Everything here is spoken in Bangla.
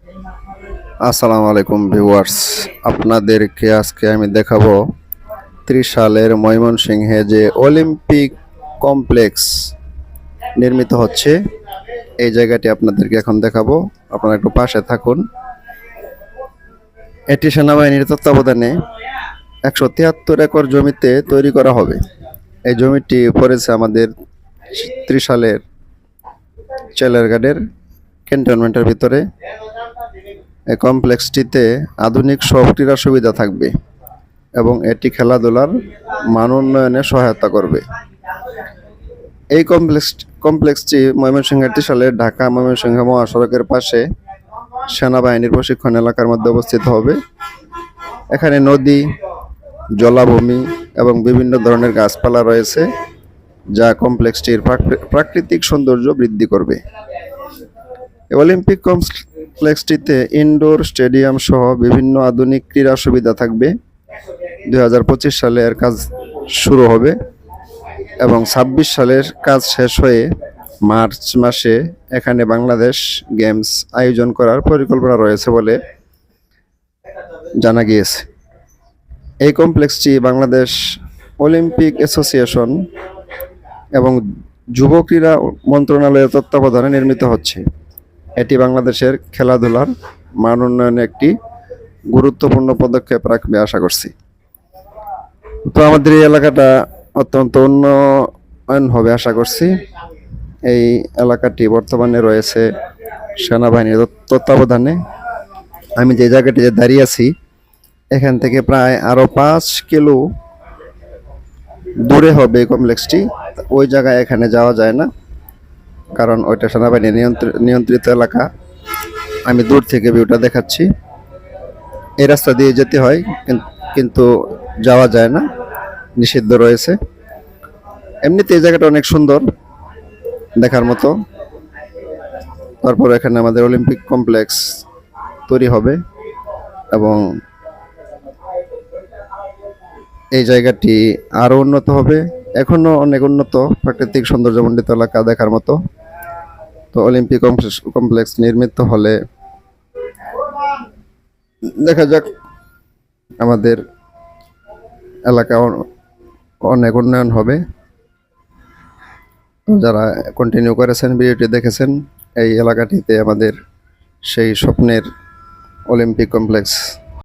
আসসালামু আলাইকুম ভিউয়ার্স, আপনাদেরকে আজকে আমি দেখাবো ত্রিশালের ময়মনসিংহে যে অলিম্পিক কমপ্লেক্স নির্মিত হচ্ছে। এই জায়গাটি আপনাদেরকে এখন দেখাবো, আপনারা একটু পাশে থাকুন। এটি সেনাবাহিনীর তত্ত্বাবধানে 173 একর জমিতে তৈরি করা হবে। এই জমিটি পড়েছে আমাদের ত্রিশালের চেলারঘাটের ক্যান্টনমেন্টের ভিতরে। এই কমপ্লেক্সটিতে আধুনিক সব ক্রীড়া সুবিধা থাকবে এবং এটি খেলাধুলার মান উন্নয়নে সহায়তা করবে। এই কমপ্লেক্সটি ময়মনসিংহের ত্রিশালের ঢাকা ময়মনসিংহ মহাসড়কের পাশে সেনাবাহিনীর প্রশিক্ষণ এলাকার মধ্যে অবস্থিত হবে। এখানে নদী, জলাভূমি এবং বিভিন্ন ধরনের গাছপালা রয়েছে, যা কমপ্লেক্সটির প্রাকৃতিক সৌন্দর্য বৃদ্ধি করবে। অলিম্পিক কমপ্লেক্সটিতে ইনডোর স্টেডিয়াম সহ বিভিন্ন আধুনিক ক্রীড়া সুবিধা থাকবে। 2025 সালে এর কাজ শুরু হবে এবং 26 সালের কাজ শেষ হয়ে মার্চ মাসে এখানে বাংলাদেশ গেমস আয়োজন করার পরিকল্পনা রয়েছে বলে জানা গিয়েছে। এই কমপ্লেক্সটি বাংলাদেশ অলিম্পিক অ্যাসোসিয়েশন এবং যুব ক্রীড়া মন্ত্রণালয়ের তত্ত্বাবধানে নির্মিত হচ্ছে। এটি বাংলাদেশের খেলাধুলার মান উন্নয়নে একটি গুরুত্বপূর্ণ পদক্ষেপ রাখবে আশা করছি। তো আমাদের এই এলাকাটা অত্যন্ত উন্নয়ন হবে আশা করছি। এই এলাকাটি বর্তমানে রয়েছে সেনাবাহিনীর তত্ত্বাবধানে। আমি যে জায়গাটিতে দাঁড়িয়ে আছি এখান থেকে প্রায় আরো 5 কিলো দূরে হবে এই কমপ্লেক্সটি। ওই জায়গায় এখানে যাওয়া যায় না, কারণ ওইটা সেনাবাহিনী নিয়ন্ত্রিত এলাকা। আমি দূর থেকে ভিউটা দেখাচ্ছি। এই রাস্তা দিয়ে যেতে হয়, কিন্তু যাওয়া যায় না, নিষিদ্ধ রয়েছে। এমনিতে এই জায়গাটা অনেক সুন্দর, দেখার মতো। তারপর এখানে আমাদের অলিম্পিক কমপ্লেক্স তৈরি হবে এবং এই জায়গাটি আরো উন্নত হবে। এখনো অনেক উন্নত, প্রাকৃতিক সৌন্দর্যমণ্ডিত এলাকা দেখার মতো। তো অলিম্পিক কমপ্লেক্স নির্মিত হলে দেখা যাক, আমাদের এলাকা অনেক উন্নয়ন হবে। যারা কন্টিনিউ করেছেন, ভিডিওটি দেখেছেন, এই এলাকাটিতে আমাদের সেই স্বপ্নের অলিম্পিক কমপ্লেক্স